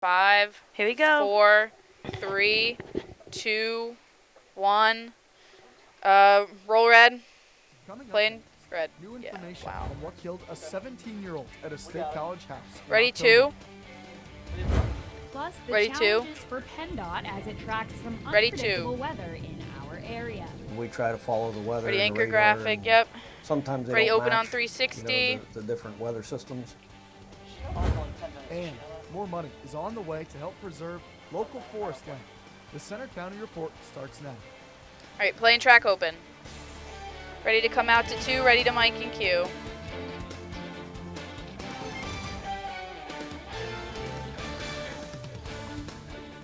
5, Here we go. 4, 3, 2, 1. Roll red. Coming up Playing next, red. new Yeah, information wow. on what killed a 17-year-old at a state college house. in Ready, October. 2. Plus, the Ready, 2. challenges for PennDOT as it tracks some Ready, 2. unpredictable weather in our area. We try to follow the weather Ready, and the anchor radar, graphic, and yep. sometimes they Ready, don't open on match, 360. the different weather systems. And more money is on the way to help preserve local forest land. The Center County Report starts now. All right, playing track open. Ready to come out to 2, ready to mic and cue.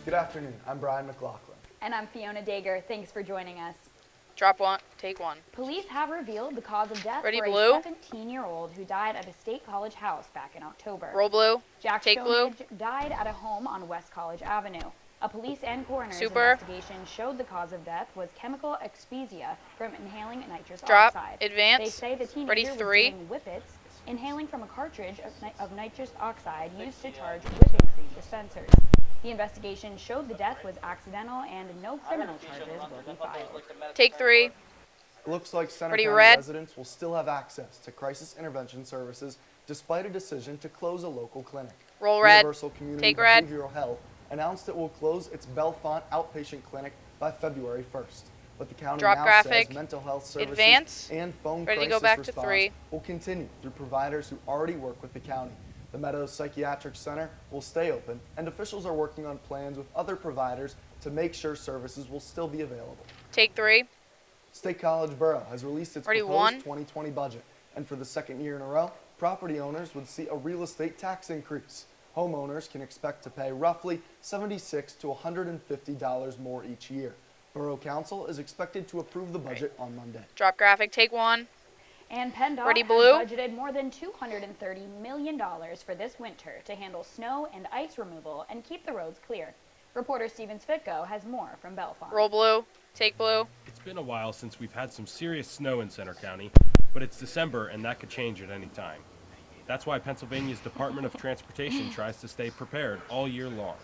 Good afternoon, I'm Brian McLaughlin. And I'm Fiona Dager. Thanks for joining us. Drop 1, take 1. Police have revealed the cause of death Ready, for blue? a 17-year-old who died at a state college house back in October. Roll blue. Jack Take blue. Stonehenge died at a home on West College Avenue. A police and coroner's Super. investigation showed the cause of death was chemical asphyxia from inhaling nitrous Drop. oxide. Advance. They say the teenager Ready, was 3. doing whippets, inhaling from a cartridge of nitrous oxide used to charge whipping cream dispensers. The investigation showed the death was accidental and no criminal charges will be filed. Take 3. It looks like Center Ready, County red? residents will still have access to crisis intervention services despite a decision to close a local clinic. Roll red. Universal Community Take red. Behavioral Health announced it will close its Bellefonte outpatient clinic by February 1st. But the county Drop now graphic. says mental health services Advance. and phone Ready to crisis go back to response 3. will continue through providers who already work with the county. The Meadows Psychiatric Center will stay open, and officials are working on plans with other providers to make sure services will still be available. Take 3. State College Borough has released its Ready, proposed 1. 2020 budget, and for the second year in a row, property owners would see a real estate tax increase. Homeowners can expect to pay roughly $76 to $150 more each year. Borough Council is expected to approve the budget on Monday. Drop graphic. Take 1. And PennDOT Ready, has blue? budgeted more than $230 million for this winter to handle snow and ice removal and keep the roads clear. Reporter Steven Spitko has more from Bellefonte. Roll blue. Take blue. It's been a while since we've had some serious snow in Center County, but it's December and that could change at any time. That's why Pennsylvania's Department of Transportation tries to stay prepared all year long.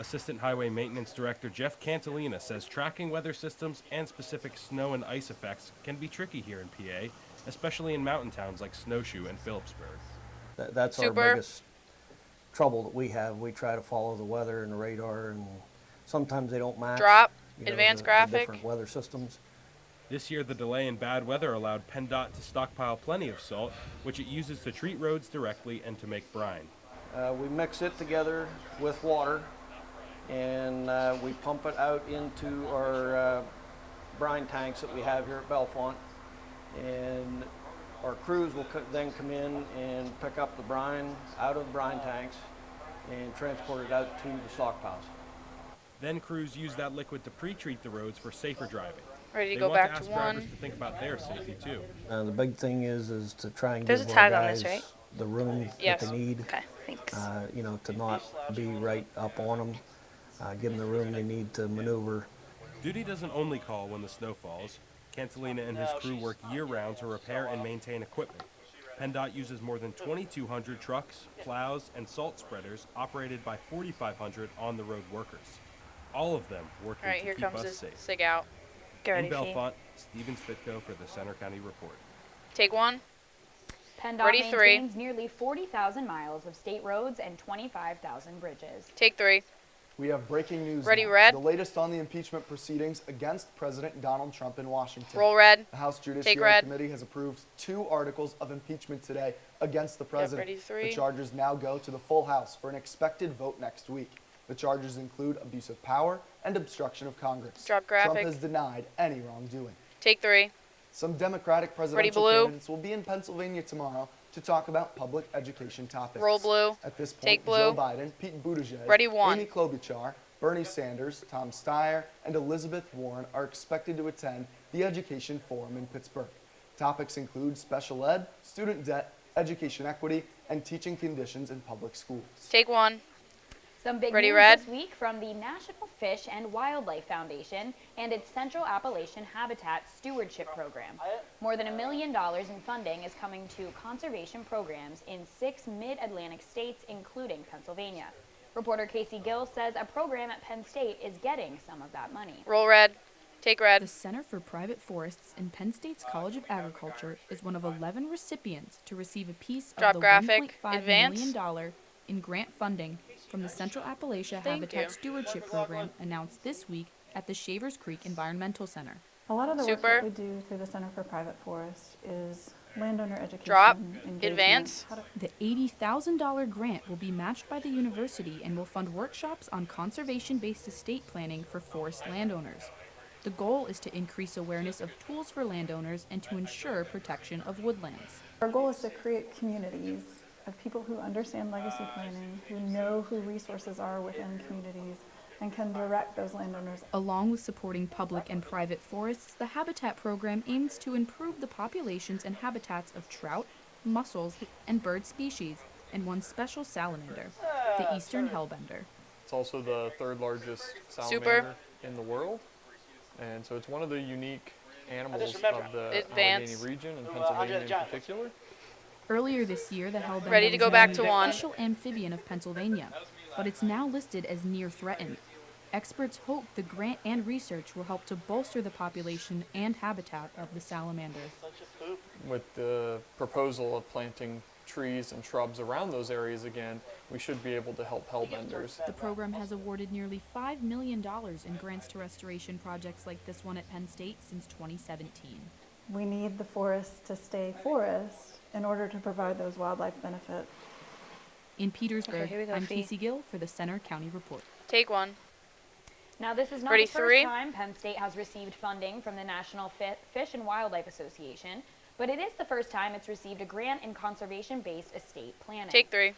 Assistant Highway Maintenance Director Jeff Cantalina says tracking weather systems and specific snow and ice effects can be tricky here in PA, especially in mountain towns like Snowshoe and Phillipsburg. That's Super. our biggest trouble that we have. We try to follow the weather and the radar, and sometimes they don't match. Drop. the Advance graphic. different weather systems. This year, the delay in bad weather allowed PennDOT to stockpile plenty of salt, which it uses to treat roads directly and to make brine. We mix it together with water, and we pump it out into our brine tanks that we have here at Bellefonte. And our crews will then come in and pick up the brine out of the brine tanks and transport it out to the stockpiles. Then crews use that liquid to pre-treat the roads for safer driving. Ready to They go want back to to ask 1. drivers to think about their safety too. The big thing is to try and There's give a our tag on guys this, right? the room Yes. that they need. Okay, thanks. To not be right up on them, give them the room they need to maneuver. Duty doesn't only call when the snow falls. Cantalina and his crew work year-round to repair and maintain equipment. PennDOT uses more than 2,200 trucks, plows, and salt spreaders operated by 4,500 on-the-road workers. All of them working All right, to here keep comes us this safe. sig out. Get ready, In Fee. Bellefonte, Steven Spitko for the Center County Report. Take 1. PennDOT Ready, 3. maintains nearly 40,000 miles of state roads and 25,000 bridges. Take 3. We have breaking news Ready, now. red? The latest on the impeachment proceedings against President Donald Trump in Washington. Roll red. The House Take Judiciary red. Committee has approved 2 articles of impeachment today against the president. ready, 3. The charges now go to the full House for an expected vote next week. The charges include abuse of power and obstruction of Congress. Drop Trump graphic. has denied any wrongdoing. Take 3. Some Democratic presidential blue? candidates will be in Pennsylvania tomorrow to talk about public education topics. Roll blue. At this point, Take Joe blue. Biden, Pete Buttigieg, Ready, 1. Amy Klobuchar, Bernie Sanders, Tom Steyer, and Elizabeth Warren are expected to attend the Education Forum in Pittsburgh. Topics include special ed, student debt, education equity, and teaching conditions in public schools. Take 1. Some big Ready, news red? this week from the National Fish and Wildlife Foundation and its Central Appalachian Habitat Stewardship Program. More than $1 million in funding is coming to conservation programs in 6 mid-Atlantic states, including Pennsylvania. Reporter Kacey Gill says a program at Penn State is getting some of that money. Roll red. Take red. The Center for Private Forests in Penn State's College of Agriculture is one of 11 recipients to receive a piece Drop of the graphic. $1.5 Advance. million in grant funding from the Central Appalachia Thank Habitat you. Stewardship Program announced this week at the Shavers Creek Environmental Center. A lot of the work Super. that we do through the Center for Private Forest is landowner education. Drop. engagement, Advance. how to- The $80,000 grant will be matched by the university and will fund workshops on conservation-based estate planning for forest landowners. The goal is to increase awareness of tools for landowners and to ensure protection of woodlands. Our goal is to create communities of people who understand legacy planning, who know who resources are within communities, and can direct those landowners. Along with supporting public and private forests, the Habitat program aims to improve the populations and habitats of trout, mussels, and bird species, and one special salamander, the eastern hellbender. It's also the third largest Super. salamander in the world. And so it's one of the unique animals of the Advance. Allegheny region and Pennsylvania in particular. Earlier this year, the hellbender Ready to was go back named to the one. official amphibian of Pennsylvania, but it's now listed as near threatened. Experts hope the grant and research will help to bolster the population and habitat of the salamander. With the proposal of planting trees and shrubs around those areas again, we should be able to help hellbenders. The program has awarded nearly $5 million in grants to restoration projects like this one at Penn State since 2017. We need the forest to stay forest in order to provide those wildlife benefits. In Petersburg, Okay, here we go, I'm Fee. Kacey Gill for the Center County Report. Take one. Now, this is not Ready, the first three. time Penn State has received funding from the National Fish and Wildlife Association, but it is the first time it's received a grant in conservation-based estate planning. Take three.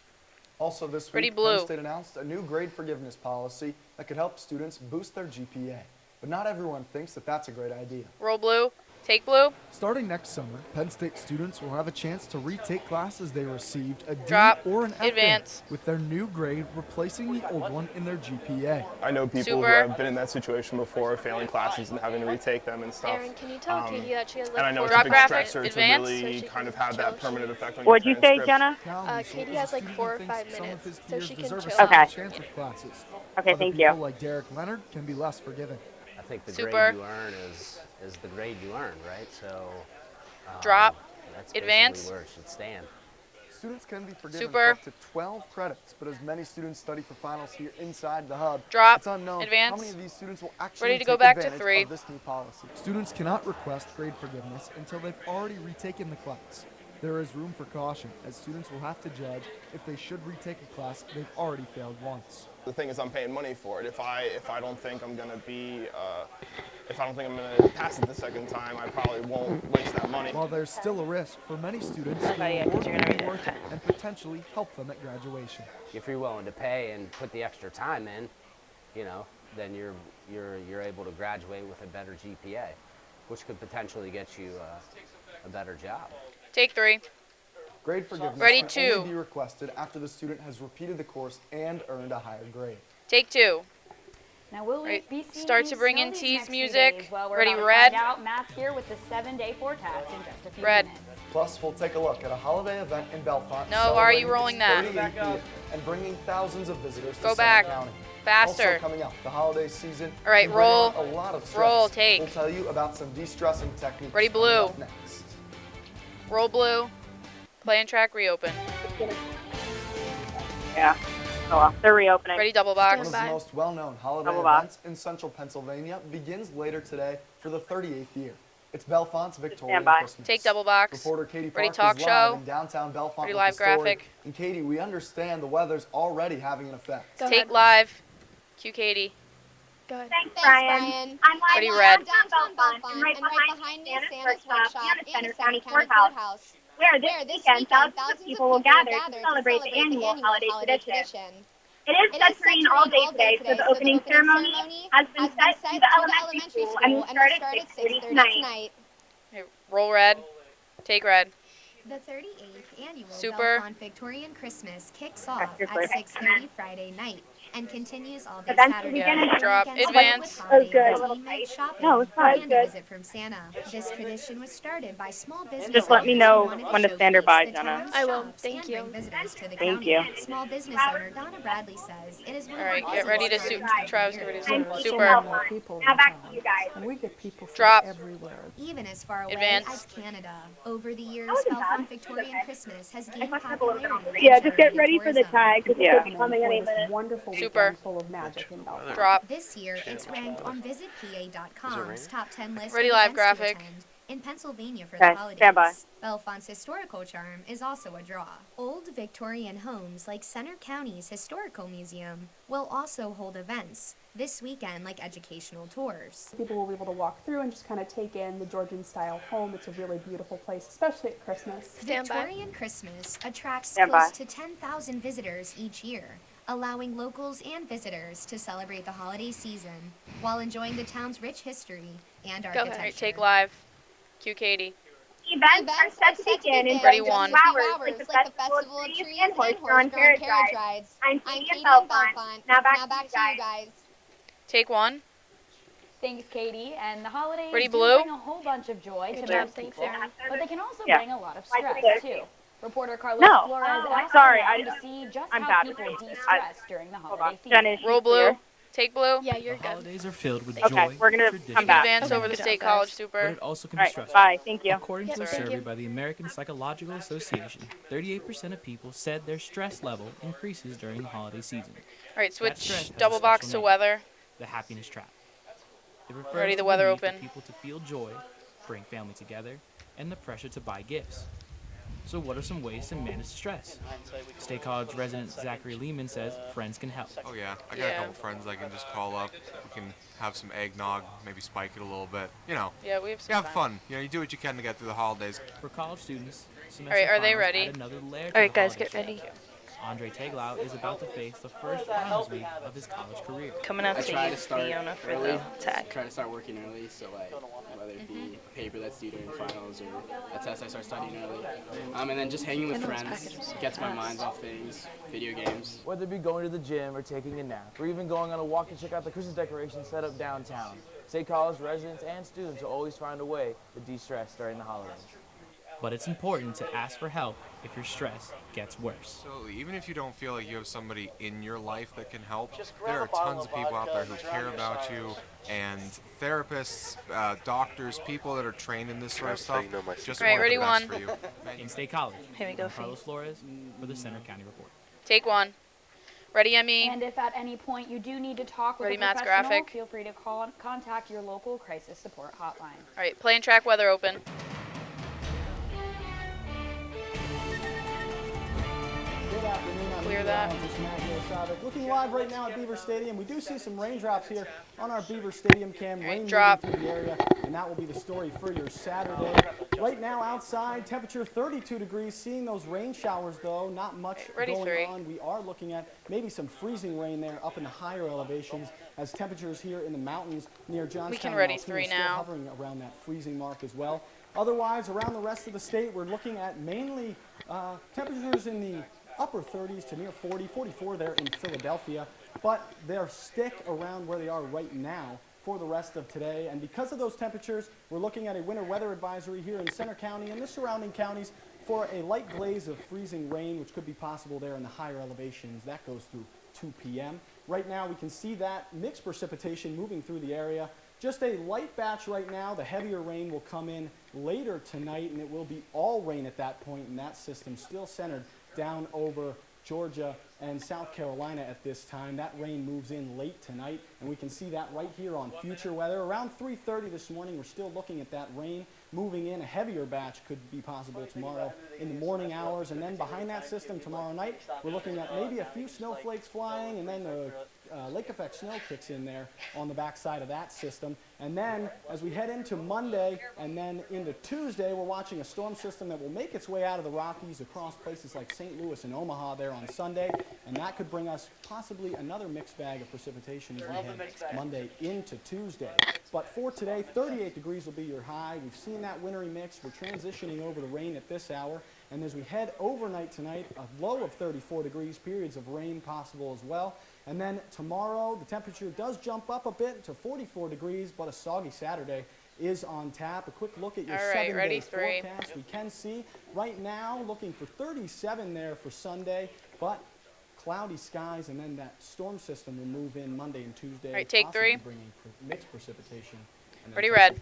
Also this Ready, week, blue. Penn State announced a new grade forgiveness policy that could help students boost their GPA. But not everyone thinks that that's a great idea. Roll blue. Take blue. Starting next summer, Penn State students will have a chance to retake classes they received a D Drop. or an F in, Advance. with their new grade replacing the old one in their GPA. I know people who Super. have been in that situation before, failing classes and having to retake them and stuff. Aaron, can you tell Katie that she has And I like know it's Drop a big graphic. stressor Advance. to So really she kind of can have that chill. permanent effect on What'd your you say, transcript. Jenna? Calvin, so Katie the has like student 4 or thinks 5 some of minutes, his so peers she can deserve a chill. second Okay. chance with classes. Okay, Other thank people you. like Derek Leonard can be less forgiving. I think the Super. grade you earn is the grade you earn, right? So Drop. that's Advance. basically where it should stand. Students can be forgiven Super. for up to 12 credits, but as many students study for finals here inside the hub, Drop. it's unknown Advance. how many of these students will actually Ready to go take back to advantage 3. of this new policy. Students cannot request grade forgiveness until they've already retaken the class. There is room for caution, as students will have to judge if they should retake a class they've already failed once. The thing is, I'm paying money for it. If I don't think I'm gonna be, if I don't think I'm gonna pass it the second time, I probably won't waste that money. While there's still a risk for many students, Oh, yeah, 'cause you're gonna read it. worth it and potentially help them at graduation. If you're willing to pay and put the extra time in, then you're able to graduate with a better GPA, which could potentially get you a better job. Take three. Grade forgiveness Ready, can two. only be requested after the student has repeated the course and earned a higher grade. Take two. Now, will we Right. be seeing Start any to bring snow in these tease next few music. days? Well, we're Ready, about to red. find out. Matt's here with the 7-day forecast in just a few Red. minutes. Plus, we'll take a look at a holiday event in Belfont. No, why are you celebrating rolling its that? 38th year and bringing thousands of visitors to Go Center back. County. Faster. Also coming up, the holiday season. All right, can bring roll. on a lot of stress. Roll, take. We'll tell you about some de-stressing techniques. Ready, coming blue. up next. Roll blue. Play and track reopen. Yeah. Oh, well, they're reopening. Ready, double One box. of the most well-known holiday Double box. events in central Pennsylvania begins later today for the 38th year. It's Belfont's Victorian Stand by. Christmas. Take double box. Reporter Katie Ready, Park talk is show. live in downtown Belfont Ready, with live the story. graphic. And Katie, we understand the weather's already having an effect. Go Take ahead. live. Cue Katie. Go ahead. Thanks, Brian. I'm live Ready, in red. downtown Belfont, and right behind me, Santa's workshop and the Center County Courthouse, where this weekend thousands of people will gather to celebrate the annual holiday tradition. It is set to rain all day today, so the opening ceremony has been set to the elementary school and will start at 6:30 tonight. Okay, roll red. Take red. The 38th annual Super. Belfont Victorian Christmas kicks off your at birthday. 6:30 Friday night. and continues all day Events Saturday. weekend Yeah, drop, advance. good. Shopping No, it's and a good. visit from Santa. This tradition was started by small business Just let me owners know who wanted to when to showcase stand by, the Jenna. town's I will. shops Thank and you. bring visitors to the Thank county. you. Small business owner Donna Bradley says it is one All right, of the get ready to busiest soup. times of Travis, the get ready year. to soup. I'm Super. Now back to you guys. And we get people from Drop. everywhere. Even as far away Advance. as Canada. Over the years, wasn't bad. Bellefonte Victorian Christmas has gained fucked up a little bit on popularity. the Yeah, just get ready for the tag because Yeah. it could be coming any minute. Wonderful Super. weekend full of magic in Belfast. Drop. This year, it's ranked on VisitPA.com's top 10 list Ready of live events to graphic. attend in Pennsylvania for Okay, the holidays. stand by. Bellefonte's historical charm is also a draw. Old Victorian homes like Center County's Historical Museum will also hold events this weekend, like educational tours. People will be able to walk through and just kind of take in the Georgian-style home. It's a really beautiful place, especially at Christmas. Victorian Christmas attracts Stand close by. to 10,000 visitors each year, allowing locals and visitors to celebrate the holiday season while enjoying the town's rich history and Go architecture. ahead. All right, take live. Cue Katie. Events are set to begin in Ready, just a one. few hours, like the Festival of Trees and horse-drawn carriage rides. I'm Katie and Bellefonte. Now back to you guys. Take one. Thanks, Katie. And the holidays Ready, do Blue? bring a whole bunch of joy to Blue. most people, but they can also Yeah. bring a lot of Why stress, is it too. Reporter Carlos No. Flores Oh, asked sorry, around I to just- see just I'm how bad. people I- de-stress during the Hold holiday on. season. Jenna, is Roll she blue. clear? Take blue. Yeah, you're The good. holidays are filled with Okay, joy, we're gonna tradition, come back. Advance over to State College, Super. But it also can All be right, stressful. bye. Thank you. According to a Thank survey you. by the American Psychological Association, 38% of people said their stress level increases during the holiday season. All right, That switch stress has a double box special to name, weather. the happiness trap. It refers Ready, to the weather need for open. people to feel joy, bring family together, and the pressure to buy gifts. So what are some ways to manage stress? State College resident Zachary Lehman says friends can help. Oh yeah, I got a couple friends I can just call up. We can have some eggnog, maybe spike it a little bit. You know. Yeah, we have some You have fun. fun. You know, you do what you can to get through the holidays. For college students, semester All right, are they finals ready? add another layer to All right, the guys, holiday get ready. stress. Andre Teglau is about to face the first finals week of his college career. Coming out I to try use to start Fiona for early. the tag. Try to start working early, so like whether it be a paper that's due during finals or a test, I start studying early. And then just hanging with friends gets my mind off things, video games. Whether it be going to the gym or taking a nap, or even going on a walk to check out the Christmas decorations set up downtown, State College residents and students will always find a way to de-stress during the holidays. But it's important to ask for help if your stress gets worse. So even if you don't feel like you have somebody in your life that can help, there are tons of people out there who care about you, and therapists, doctors, people that are trained in this sort of stuff. Just Right, want ready, the best one. for you. In State College, Here we go, I'm Carlos Flores for the Center County Report. Take one. Ready, Emmy? And if at any point you do need to talk with Ready, a Matt's professional, graphic. feel free to contact your local crisis support hotline. All right, play and track weather open. Good afternoon. I'm Clear that. meteorologist Matt Gilsavik. Looking live right now at Beaver Stadium. We do see some raindrops here on our Beaver Stadium cam. Rain drop. moving through the area, and that will be the story for your Saturday. Right now outside, temperature 32 degrees. Seeing those rain showers though, not much ready, going three. on. We are looking at maybe some freezing rain there up in the higher elevations as temperatures here in the mountains near Johnstown ready, and Altoona three still now. hovering around that freezing mark as well. Otherwise, around the rest of the state, we're looking at mainly temperatures in the upper 30s to near 40, 44 there in Philadelphia, but they'll stick around where they are right now for the rest of today. And because of those temperatures, we're looking at a winter weather advisory here in Center County and the surrounding counties for a light glaze of freezing rain, which could be possible there in the higher elevations. That goes through 2 p.m. Right now, we can see that mixed precipitation moving through the area. Just a light batch right now. The heavier rain will come in later tonight, and it will be all rain at that point, and that system still centered down over Georgia and South Carolina at this time. That rain moves in late tonight, and we can see that right here on future weather. Around 3:30 this morning, we're still looking at that rain moving in. A heavier batch could be possible tomorrow in the morning hours, and then behind that system tomorrow night, we're looking at maybe a few snowflakes flying, and then the lake effect snow kicks in there on the backside of that system. And then as we head into Monday and then into Tuesday, we're watching a storm system that will make its way out of the Rockies across places like St. Louis and Omaha there on Sunday, and that could bring us possibly another mixed bag of precipitation as we head Monday into Tuesday. But for today, 38 degrees will be your high. We've seen that wintry mix. We're transitioning over to rain at this hour. And as we head overnight tonight, a low of 34 degrees, periods of rain possible as well. And then tomorrow, the temperature does jump up a bit to 44 degrees, but a soggy Saturday is on tap. A quick look at your 7-day forecast. We can see right now looking for 37 there for Sunday, but cloudy skies, and then that storm system will move in Monday and Tuesday. All right, take 3. Bringing mixed precipitation. Ready, red.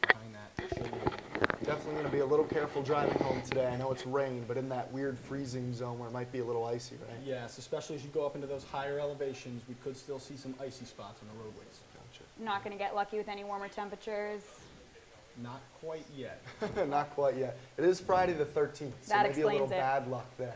Definitely going to be a little careful driving home today. I know it's rain, but in that weird freezing zone where it might be a little icy, right? Yes, especially as you go up into those higher elevations, we could still see some icy spots on the roadways. Gotcha. Not going to get lucky with any warmer temperatures. Not quite yet. Not quite yet. It is Friday the 13th, so That maybe a little explains it. bad luck there.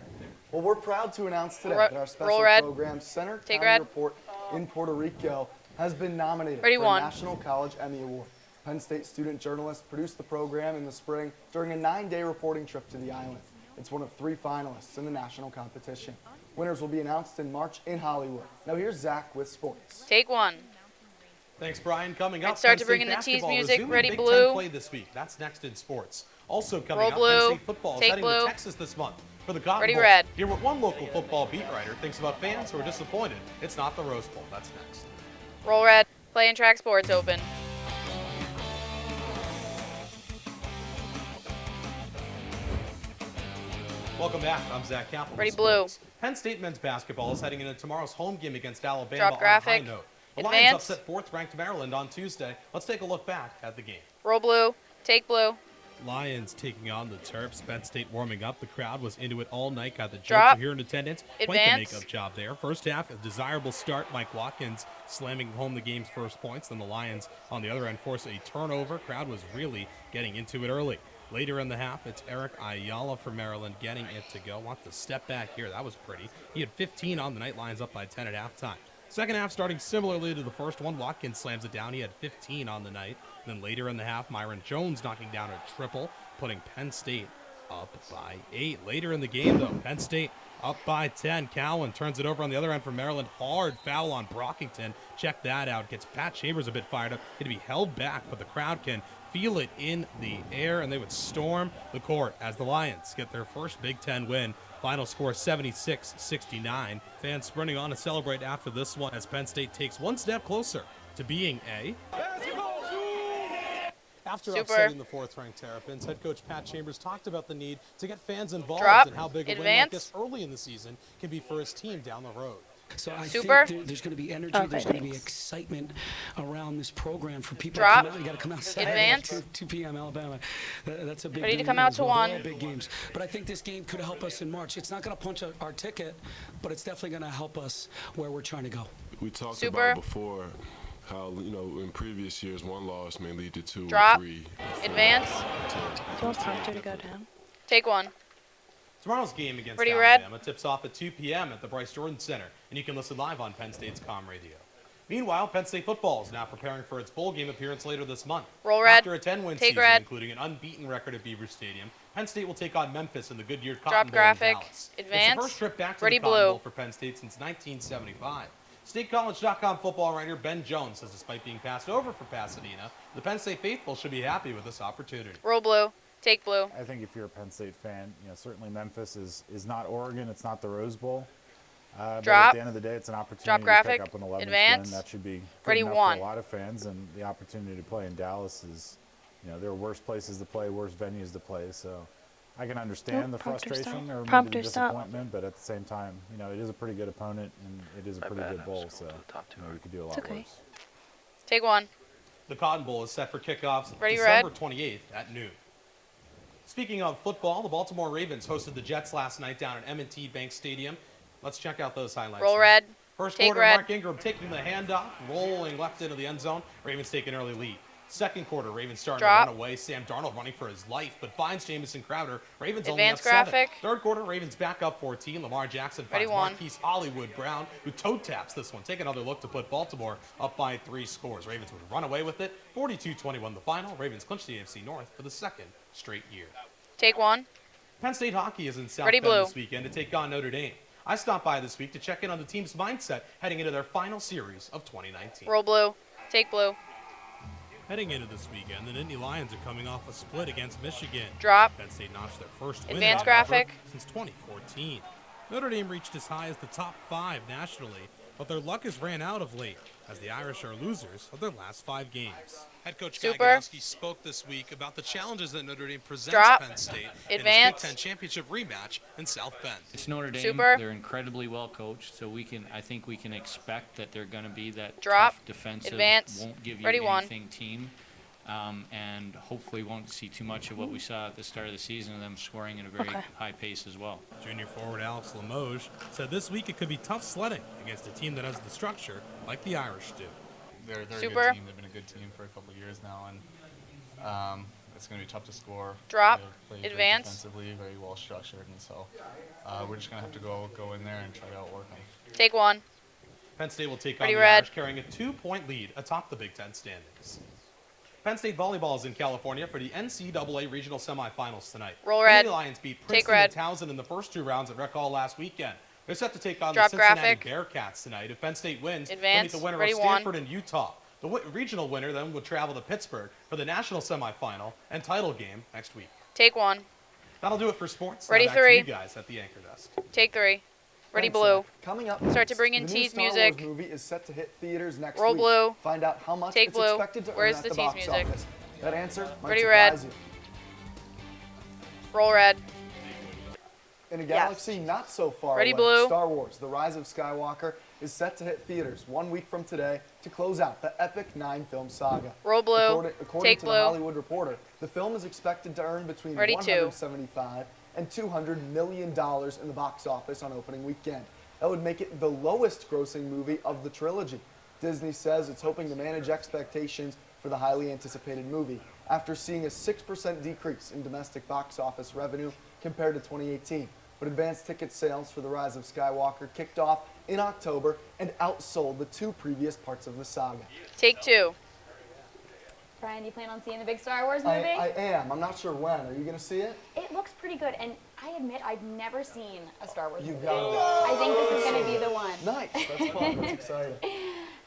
Well, we're proud to announce today that our special program, Center County Report in Puerto Rico, has been nominated for a National College Emmy Award. Penn State student journalists produced the program in the spring during a 9-day reporting trip to the island. It's one of 3 finalists in the national competition. Winners will be announced in March in Hollywood. Now here's Zach with sports. Take 1. Thanks, Brian. Coming up, start to bring in the tease music. Ready, blue. Play this week. That's next in sports. Also coming Roll up, blue. Penn State football is Take heading blue. to Texas this month for the Cotton Ready, Bowl. red. Hear what one local football beat writer thinks about fans who are disappointed it's not the Rose Bowl. That's next. Roll red. Play and track sports open. Welcome back. I'm Zach Kaplan. Ready, blue. Penn State men's basketball is heading into tomorrow's home game against Alabama Drop graphic. on a high note. The Lions upset 4th-ranked Maryland on Tuesday. Let's take a look back at the game. Roll blue. Take blue. Lions taking on the Terps. Penn State warming up. The crowd was into it all night. Got the Drop. jokes here in attendance. Quite the Advance. makeup job there. First half, a desirable start. Mike Watkins slamming home the game's first points. Then the Lions on the other end force a turnover. Crowd was really getting into it early. Later in the half, it's Eric Ayala for Maryland getting it to go. Want to step back here. That was pretty. He had 15 on the night. Lions up by 10 at halftime. Second half starting similarly to the first one. Watkins slams it down. He had 15 on the night. Then later in the half, Myron Jones knocking down a triple, putting Penn State up by 8. Later in the game, though, Penn State up by 10. Cowan turns it over on the other end for Maryland. Hard foul on Brockington. Check that out. Gets Pat Chambers a bit fired up. Going to be held back, but the crowd can feel it in the air, and they would storm the court as the Lions get their first Big Ten win. Final score 76-69. Fans sprinting on to celebrate after this one as Penn State takes one step closer to being a After upsetting the 4th-ranked Terrapins, head coach Pat Chambers talked about the need to get fans involved Drop. and how big a win like this early in the season can be for his team down the road. So I Super. think there's going to be energy, there's going to be excitement around this program for people Drop. to come out. You got to come out Saturday Advance. at 2 p.m. Alabama. That's a big Ready to game come out as to well. They're 1. all big games. But I think this game could help us in March. It's not going to punch our ticket, but it's definitely going to help us where we're trying to go. We talked Super. about before how, in previous years, one loss may lead to 2 Drop. or 3. Advance. Don't prompter to go down. Take 1. Tomorrow's game against Ready, red. Alabama tips off at 2 p.m. at the Bryce Jordan Center, and you can listen live on Penn State's Com Radio. Meanwhile, Penn State football is now preparing for its bowl game appearance later this month. Roll red. After a 10-win Take season, red. including an unbeaten record at Beaver Stadium, Penn State will take on Memphis in the Goodyear Cotton Drop Bowl graphic. in Dallas. It's Advance. the first trip back to Ready, the Cotton blue. Bowl for Penn State since 1975. StateCollege.com football writer Ben Jones says despite being passed over for Pasadena, the Penn State faithful should be happy with this opportunity. Roll blue. Take blue. I think if you're a Penn State fan, certainly Memphis is not Oregon. It's not the Rose Bowl. But Drop. at the end of the day, it's an opportunity Drop to graphic. pick up an 11th Advance. win. That should be good Ready, enough 1. for a lot of fans. And the opportunity to play in Dallas is, there are worse places to play, worse venues to play. So I can understand the frustration or maybe the disappointment, but at the same time, it is a pretty good opponent and it is a pretty good bowl. So we could do a lot worse. Take 1. The Cotton Bowl is set for kickoffs Ready, December red. 28th at noon. Speaking of football, the Baltimore Ravens hosted the Jets last night down at M&T Bank Stadium. Let's check out those highlights. Roll now. red. First Take quarter, red. Mark Ingram taking the handoff, rolling left into the end zone. Ravens take an early lead. Second quarter, Ravens starting Drop. to run away. Sam Darnold running for his life, but finds Jamison Crowder. Ravens Advance only up 7. graphic. Third quarter, Ravens back up 14. Lamar Jackson Ready, finds 1. Marquise Hollywood Brown, who toe taps this one. Take another look to put Baltimore up by 3 scores. Ravens would run away with it. 42-21 the final. Ravens clinch the AFC North for the second straight year. Take 1. Penn State hockey is in South Ready, Bend blue. this weekend to take on Notre Dame. I stopped by this week to check in on the team's mindset heading into their final series of 2019. Roll blue. Take blue. Heading into this weekend, the Nittany Lions are coming off a split against Michigan. Drop. Penn State notched their first win Advance in Ann Arbor graphic. since 2014. Notre Dame reached as high as the top 5 nationally, but their luck has ran out of late as the Irish are losers of their last 5 games. Head coach Super. Gaganowski spoke this week about the challenges that Notre Dame presents Drop. Penn State Advance. in this Big Ten championship rematch in South Bend. It's Notre Dame. Super. They're incredibly well coached, so I think we can expect that they're going to be that Drop. tough defensive, Advance. won't give you Ready, anything team, and hopefully won't see too much of what we saw at the start of the season of them scoring at a very high pace as well. Junior forward Alex Limoges said this week it could be tough sledding against a team that has the structure like the Irish do. They're a Super. good team. They've been a good team for a couple of years now, and it's going to be tough to score. Drop. They play Advance. defensively, very well structured, and so we're just going to have to go in there and try to outwork them. Take one. Penn State will take Ready, on the red. Irish, carrying a 2-point lead atop the Big Ten standings. Penn State volleyball is in California for the NCAA regional semifinals tonight. Roll red. The Lions beat Take Princeton red. and Towson in the first 2 rounds at Rec Hall last weekend. They're set to take on Drop the Cincinnati graphic. Bearcats tonight. If Penn State wins, they'll Advance. meet the winner Ready, of one. Stanford and Utah. The regional winner then will travel to Pittsburgh for the national semifinal and title game next week. Take one. That'll do it for sports. Ready, now back three. to you guys at the anchor desk. Take 3. Ready, Thanks, blue. Zach. Coming up Start to next, bring in the new tease Star music. Wars movie is set to hit theaters next Roll week. blue. Find out how much Take it's blue. expected to Where's earn the at tease box music? office. That answer might Ready, red. surprise you. Roll red. In a galaxy not so far Ready, away, blue. Star Wars: The Rise of Skywalker is set to hit theaters 1 week from today to close out the epic 9-film saga. Roll blue. According Take to blue. The Hollywood Reporter, the film is expected to earn between Ready, two. $175 and $200 million in the box office on opening weekend. That would make it the lowest grossing movie of the trilogy. Disney says it's hoping to manage expectations for the highly anticipated movie after seeing a 6% decrease in domestic box office revenue compared to 2018. But advanced ticket sales for The Rise of Skywalker kicked off in October and outsold the 2 previous parts of the saga. Take 2. Brian, do you plan on seeing the big Star Wars movie? I am. I'm not sure when. Are you going to see it? It looks pretty good, and I admit I've never seen a Star Wars movie. got it. I think this is going to be the one. Nice. That's fun. That's exciting.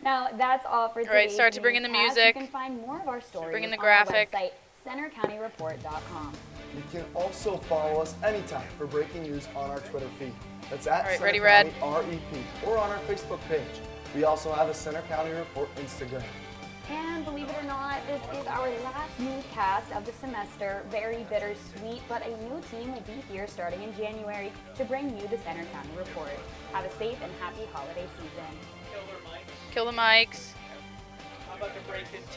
Now, that's all for All right, today's start to bring in the newscast. music. You can find more of our stories Bring in the on graphic. our website, centercountyreport.com. You can also follow us anytime for breaking news on our Twitter feed. That's at All right, Center ready, County red. REP, or on our Facebook page. We also have a Center County Report Instagram. And believe it or not, this is our last newscast of the semester. Very bittersweet, but a new team will be here starting in January to bring you the Center County Report. Have a safe and happy holiday season. Kill the mics. I'm about to break in 10